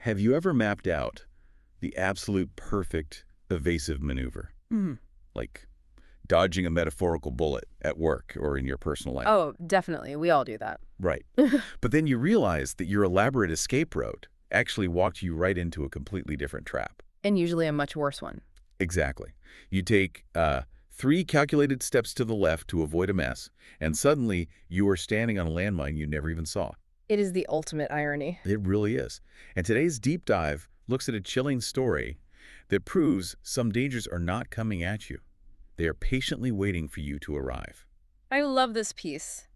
Have you ever mapped out the absolute perfect evasive maneuver? Mhm. Like dodging a metaphorical bullet at work or in your personal life? Oh, definitely. We all do that. Right. But then you realize that your elaborate escape route actually walked you right into a completely different trap. And usually a much worse one. Exactly. You take 3 calculated steps to the left to avoid a mess, and suddenly you are standing on a landmine you never even saw. It is the ultimate irony. It really is. And today's deep dive looks at a chilling story that proves some dangers are not coming at you. They are patiently waiting for you to arrive. I love this piece.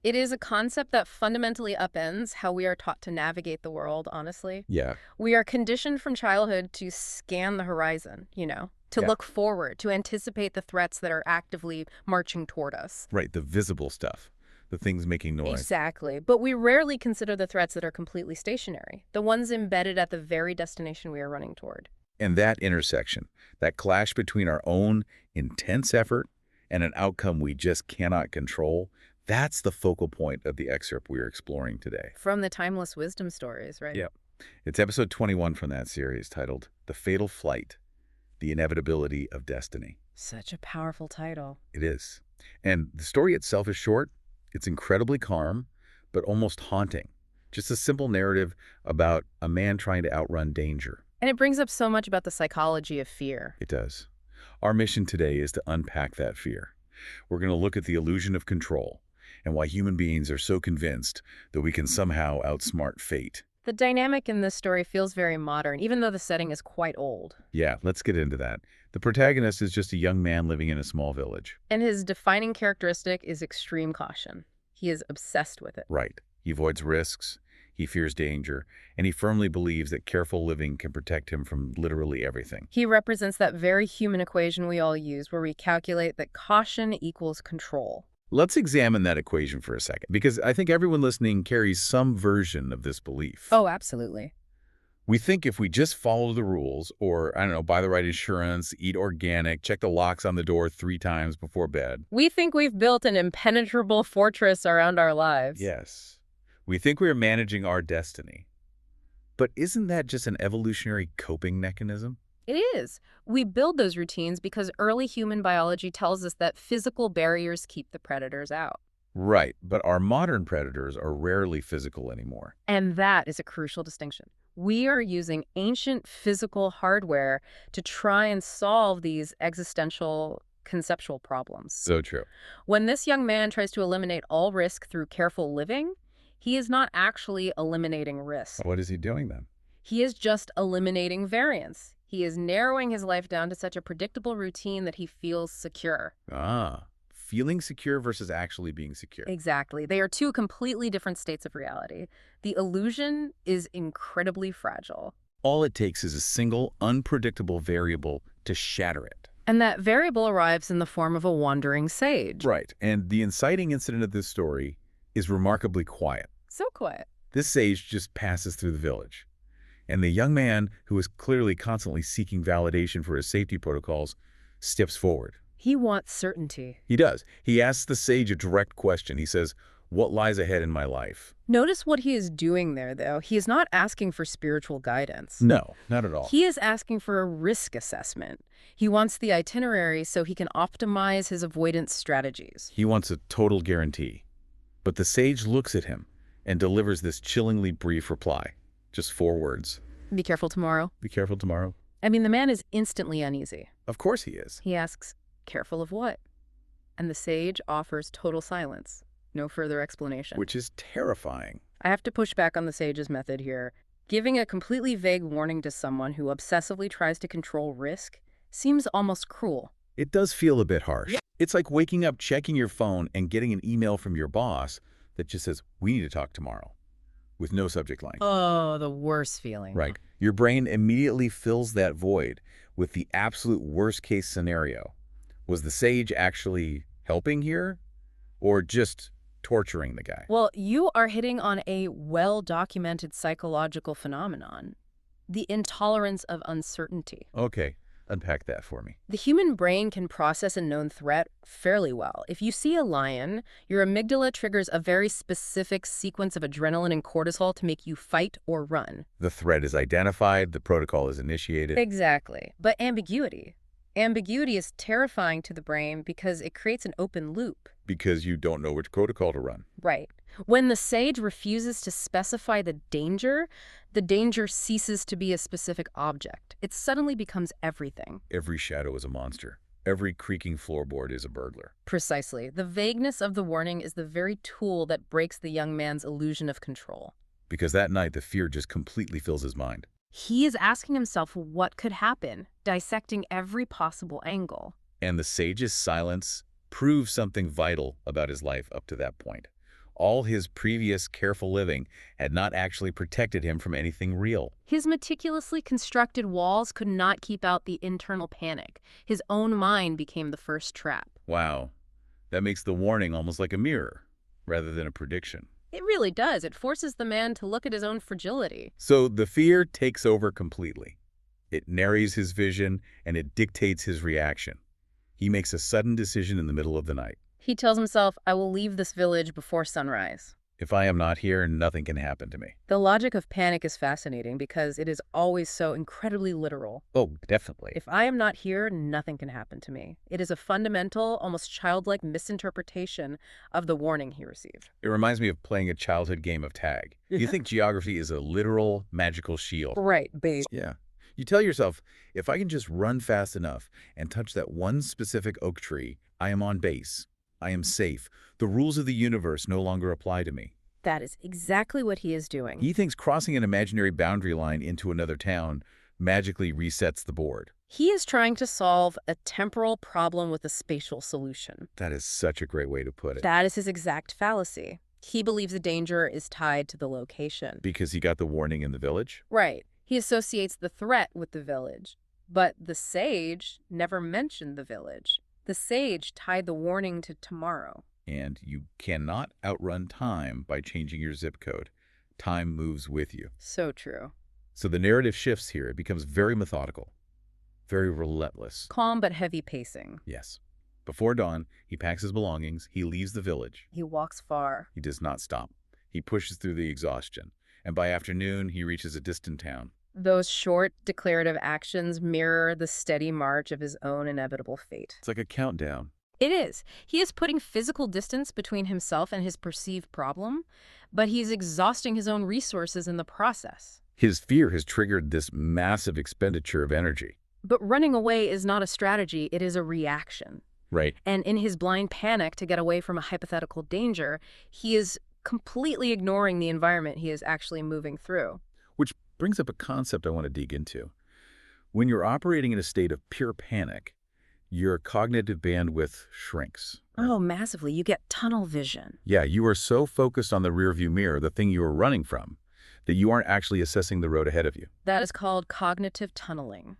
It is a concept that fundamentally upends how we are taught to navigate the world, honestly. Yeah. We are conditioned from childhood to scan the horizon, to Yeah. look forward, to anticipate the threats that are actively marching toward us. Right, the visible stuff, the things making noise. Exactly. But we rarely consider the threats that are completely stationary, the ones embedded at the very destination we are running toward. And that intersection, that clash between our own intense effort and an outcome we just cannot control, that's the focal point of the excerpt we are exploring today. From the timeless wisdom stories, right? Yep. It's episode 21 from that series titled The Fatal Flight, The Inevitability of Destiny. Such a powerful title. It is. And the story itself is short, it's incredibly calm, but almost haunting. Just a simple narrative about a man trying to outrun danger. And it brings up so much about the psychology of fear. It does. Our mission today is to unpack that fear. We're going to look at the illusion of control and why human beings are so convinced that we can somehow outsmart fate. The dynamic in this story feels very modern, even though the setting is quite old. Yeah, let's get into that. The protagonist is just a young man living in a small village. And his defining characteristic is extreme caution. He is obsessed with it. Right. He avoids risks, he fears danger, and he firmly believes that careful living can protect him from literally everything. He represents that very human equation we all use, where we calculate that caution equals control. Let's examine that equation for a second, because I think everyone listening carries some version of this belief. Oh, absolutely. We think if we just follow the rules, or, I don't know, buy the right insurance, eat organic, check the locks on the door 3 times before bed. We think we've built an impenetrable fortress around our lives. Yes. We think we're managing our destiny. But isn't that just an evolutionary coping mechanism? It is. We build those routines because early human biology tells us that physical barriers keep the predators out. Right, but our modern predators are rarely physical anymore. And that is a crucial distinction. We are using ancient physical hardware to try and solve these existential conceptual problems. So true. When this young man tries to eliminate all risk through careful living, he is not actually eliminating risk. What is he doing then? He is just eliminating variance. He is narrowing his life down to such a predictable routine that he feels secure. Feeling secure versus actually being secure. Exactly. They are two completely different states of reality. The illusion is incredibly fragile. All it takes is a single, unpredictable variable to shatter it. And that variable arrives in the form of a wandering sage. Right, and the inciting incident of this story is remarkably quiet. So quiet. This sage just passes through the village. And the young man, who is clearly constantly seeking validation for his safety protocols, steps forward. He wants certainty. He does. He asks the sage a direct question. He says, "What lies ahead in my life?" Notice what he is doing there, though. He is not asking for spiritual guidance. No, not at all. He is asking for a risk assessment. He wants the itinerary so he can optimize his avoidance strategies. He wants a total guarantee. But the sage looks at him and delivers this chillingly brief reply. Just 4 words. Be careful tomorrow. Be careful tomorrow. I mean, the man is instantly uneasy. Of course he is. He asks, careful of what? And the sage offers total silence. No further explanation. Which is terrifying. I have to push back on the sage's method here. Giving a completely vague warning to someone who obsessively tries to control risk seems almost cruel. It does feel a bit harsh. It's like waking up, checking your phone, and getting an email from your boss that just says, "We need to talk tomorrow," with no subject line. Oh, the worst feeling. Right. Your brain immediately fills that void with the absolute worst-case scenario. Was the sage actually helping here, or just torturing the guy? Well, you are hitting on a well-documented psychological phenomenon. The intolerance of uncertainty. Okay, Unpack that for me. The human brain can process a known threat fairly well. If you see a lion, your amygdala triggers a very specific sequence of adrenaline and cortisol to make you fight or run. The threat is identified, the protocol is initiated. Exactly. But ambiguity. Ambiguity is terrifying to the brain because it creates an open loop. Because you don't know which protocol to run. Right. When the sage refuses to specify the danger ceases to be a specific object. It suddenly becomes everything. Every shadow is a monster. Every creaking floorboard is a burglar. Precisely. The vagueness of the warning is the very tool that breaks the young man's illusion of control. Because that night, the fear just completely fills his mind. He is asking himself what could happen, dissecting every possible angle. And the sage's silence proves something vital about his life up to that point. All his previous careful living had not actually protected him from anything real. His meticulously constructed walls could not keep out the internal panic. His own mind became the first trap. Wow, that makes the warning almost like a mirror, rather than a prediction. It really does. It forces the man to look at his own fragility. So the fear takes over completely. It narrows his vision and it dictates his reaction. He makes a sudden decision in the middle of the night. He tells himself, I will leave this village before sunrise. If I am not here, nothing can happen to me. The logic of panic is fascinating because it is always so incredibly literal. Oh, definitely. If I am not here, nothing can happen to me. It is a fundamental, almost childlike misinterpretation of the warning he received. It reminds me of playing a childhood game of tag. You think geography is a literal, magical shield. Right, base. Yeah. You tell yourself, if I can just run fast enough and touch that one specific oak tree, I am on base. I am safe. The rules of the universe no longer apply to me. That is exactly what he is doing. He thinks crossing an imaginary boundary line into another town magically resets the board. He is trying to solve a temporal problem with a spatial solution. That is such a great way to put it. That is his exact fallacy. He believes the danger is tied to the location. Because he got the warning in the village? Right. He associates the threat with the village. But the sage never mentioned the village. The sage tied the warning to tomorrow. And you cannot outrun time by changing your zip code. Time moves with you. So true. So the narrative shifts here. It becomes very methodical, very relentless. Calm but heavy pacing. Yes. Before dawn, he packs his belongings. He leaves the village. He walks far. He does not stop. He pushes through the exhaustion. And by afternoon, he reaches a distant town. Those short, declarative actions mirror the steady march of his own inevitable fate. It's like a countdown. It is. He is putting physical distance between himself and his perceived problem, but he's exhausting his own resources in the process. His fear has triggered this massive expenditure of energy. But running away is not a strategy, it is a reaction. Right. And in his blind panic to get away from a hypothetical danger, he is completely ignoring the environment he is actually moving through. Which brings up a concept I want to dig into. When you're operating in a state of pure panic, your cognitive bandwidth shrinks. Oh, massively. You get tunnel vision. Yeah, you are so focused on the rearview mirror, the thing you are running from, that you aren't actually assessing the road ahead of you. That is called cognitive tunneling.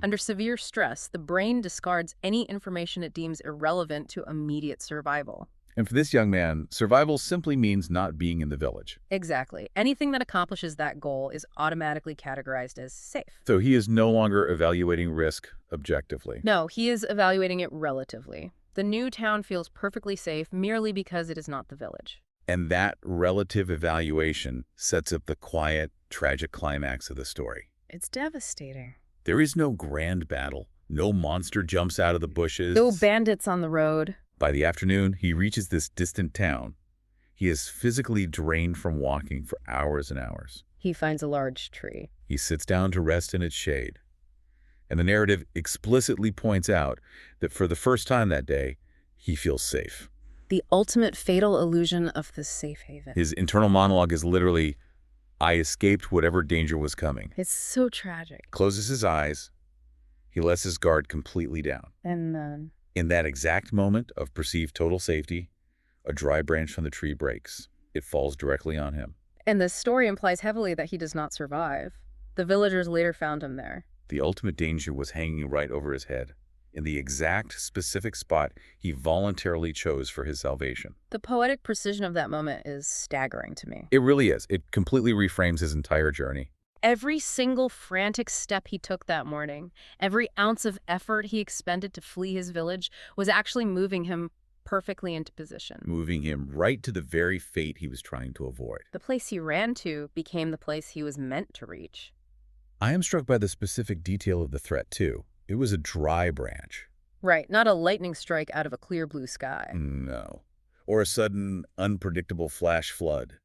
Under severe stress, the brain discards any information it deems irrelevant to immediate survival. And for this young man, survival simply means not being in the village. Exactly. Anything that accomplishes that goal is automatically categorized as safe. So he is no longer evaluating risk objectively. No, he is evaluating it relatively. The new town feels perfectly safe merely because it is not the village. And that relative evaluation sets up the quiet, tragic climax of the story. It's devastating. There is no grand battle. No monster jumps out of the bushes. No bandits on the road. By the afternoon, he reaches this distant town. He is physically drained from walking for hours and hours. He finds a large tree. He sits down to rest in its shade. And the narrative explicitly points out that for the first time that day, he feels safe. The ultimate fatal illusion of the safe haven. His internal monologue is literally, I escaped whatever danger was coming. It's so tragic. Closes his eyes. He lets his guard completely down. And then... In that exact moment of perceived total safety, a dry branch from the tree breaks. It falls directly on him. And the story implies heavily that he does not survive. The villagers later found him there. The ultimate danger was hanging right over his head, in the exact specific spot he voluntarily chose for his salvation. The poetic precision of that moment is staggering to me. It really is. It completely reframes his entire journey. Every single frantic step he took that morning, every ounce of effort he expended to flee his village was actually moving him perfectly into position. Moving him right to the very fate he was trying to avoid. The place he ran to became the place he was meant to reach. I am struck by the specific detail of the threat, too. It was a dry branch. Right, not a lightning strike out of a clear blue sky. No. Or a sudden, unpredictable flash flood.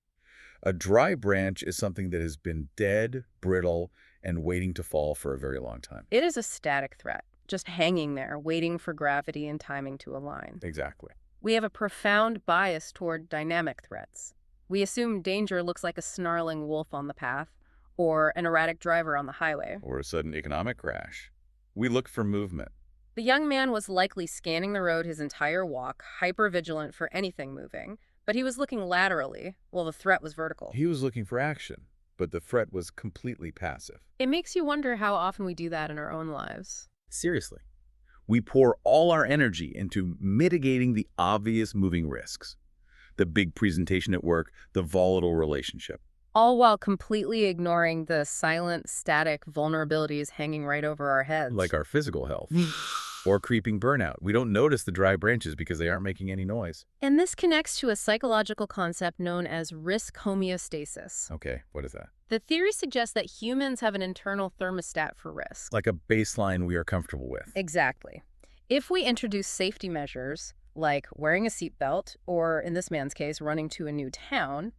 A dry branch is something that has been dead, brittle, and waiting to fall for a very long time. It is a static threat, just hanging there, waiting for gravity and timing to align. Exactly. We have a profound bias toward dynamic threats. We assume danger looks like a snarling wolf on the path, or an erratic driver on the highway. Or a sudden economic crash. We look for movement. The young man was likely scanning the road his entire walk, hyper-vigilant for anything moving, but he was looking laterally, while the threat was vertical. He was looking for action, but the threat was completely passive. It makes you wonder how often we do that in our own lives. Seriously. We pour all our energy into mitigating the obvious moving risks. The big presentation at work, the volatile relationship. All while completely ignoring the silent, static vulnerabilities hanging right over our heads. Like our physical health. Or creeping burnout. We don't notice the dry branches because they aren't making any noise. And this connects to a psychological concept known as risk homeostasis. Okay, what is that? The theory suggests that humans have an internal thermostat for risk. Like a baseline we are comfortable with. Exactly. If we introduce safety measures, like wearing a seatbelt, or in this man's case, running to a new town,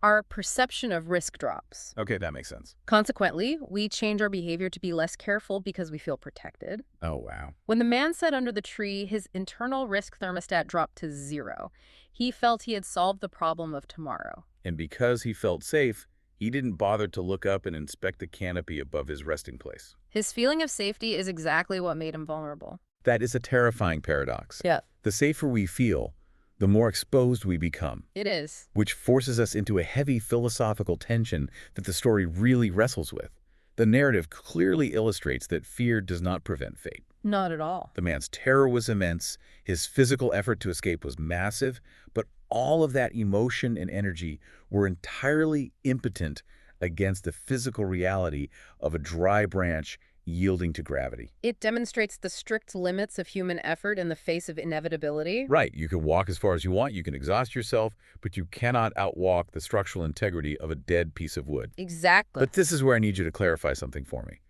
our perception of risk drops. Okay, that makes sense. Consequently, we change our behavior to be less careful because we feel protected. Oh, wow. When the man sat under the tree, his internal risk thermostat dropped to 0. He felt he had solved the problem of tomorrow. And because he felt safe, he didn't bother to look up and inspect the canopy above his resting place. His feeling of safety is exactly what made him vulnerable. That is a terrifying paradox. Yeah. The safer we feel, the more exposed we become. It is. Which forces us into a heavy philosophical tension that the story really wrestles with. The narrative clearly illustrates that fear does not prevent fate. Not at all. The man's terror was immense, his physical effort to escape was massive, but all of that emotion and energy were entirely impotent against the physical reality of a dry branch yielding to gravity. It demonstrates the strict limits of human effort in the face of inevitability. Right, you can walk as far as you want, you can exhaust yourself, but you cannot outwalk the structural integrity of a dead piece of wood. Exactly. But this is where I need you to clarify something for me,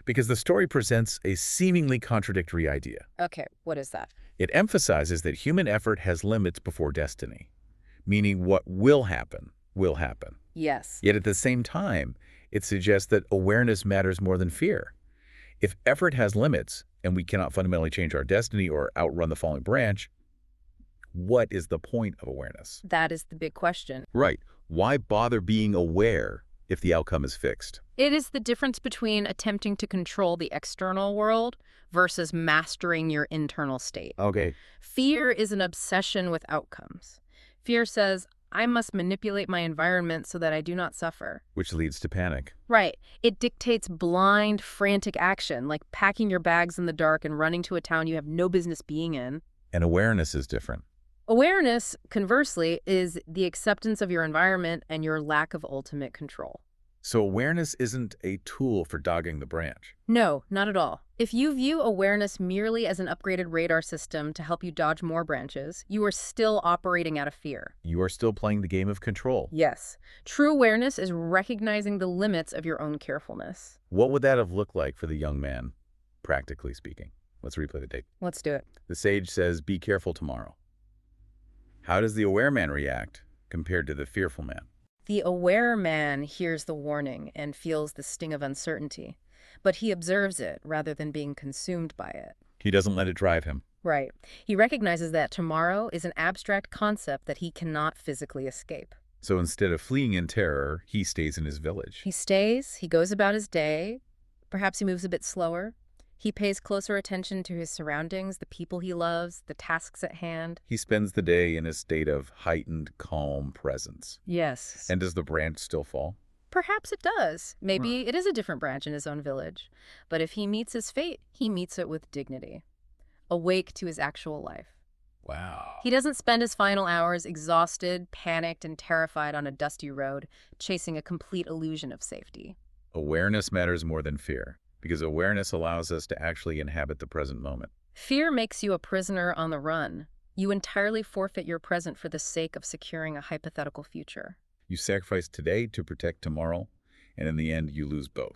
because the story presents a seemingly contradictory idea. Okay, what is that? It emphasizes that human effort has limits before destiny, meaning what will happen, will happen. Yes. Yet at the same time, it suggests that awareness matters more than fear. If effort has limits, and we cannot fundamentally change our destiny or outrun the falling branch, what is the point of awareness? That is the big question. Right. Why bother being aware if the outcome is fixed? It is the difference between attempting to control the external world versus mastering your internal state. Okay. Fear is an obsession with outcomes. Fear says, I must manipulate my environment so that I do not suffer. Which leads to panic. Right. It dictates blind, frantic action, like packing your bags in the dark and running to a town you have no business being in. And awareness is different. Awareness, conversely, is the acceptance of your environment and your lack of ultimate control. So awareness isn't a tool for dogging the branch. No, not at all. If you view awareness merely as an upgraded radar system to help you dodge more branches, you are still operating out of fear. You are still playing the game of control. Yes. True awareness is recognizing the limits of your own carefulness. What would that have looked like for the young man, practically speaking? Let's replay the tape. Let's do it. The sage says, be careful tomorrow. How does the aware man react compared to the fearful man? The aware man hears the warning and feels the sting of uncertainty, but he observes it rather than being consumed by it. He doesn't let it drive him. Right. He recognizes that tomorrow is an abstract concept that he cannot physically escape. So instead of fleeing in terror, he stays in his village. He stays, he goes about his day, perhaps he moves a bit slower. He pays closer attention to his surroundings, the people he loves, the tasks at hand. He spends the day in a state of heightened, calm presence. Yes. And does the branch still fall? Perhaps it does. Maybe it is a different branch in his own village. But if he meets his fate, he meets it with dignity, awake to his actual life. Wow. He doesn't spend his final hours exhausted, panicked, and terrified on a dusty road, chasing a complete illusion of safety. Awareness matters more than fear, because awareness allows us to actually inhabit the present moment. Fear makes you a prisoner on the run. You entirely forfeit your present for the sake of securing a hypothetical future. You sacrifice today to protect tomorrow, and in the end, you lose both.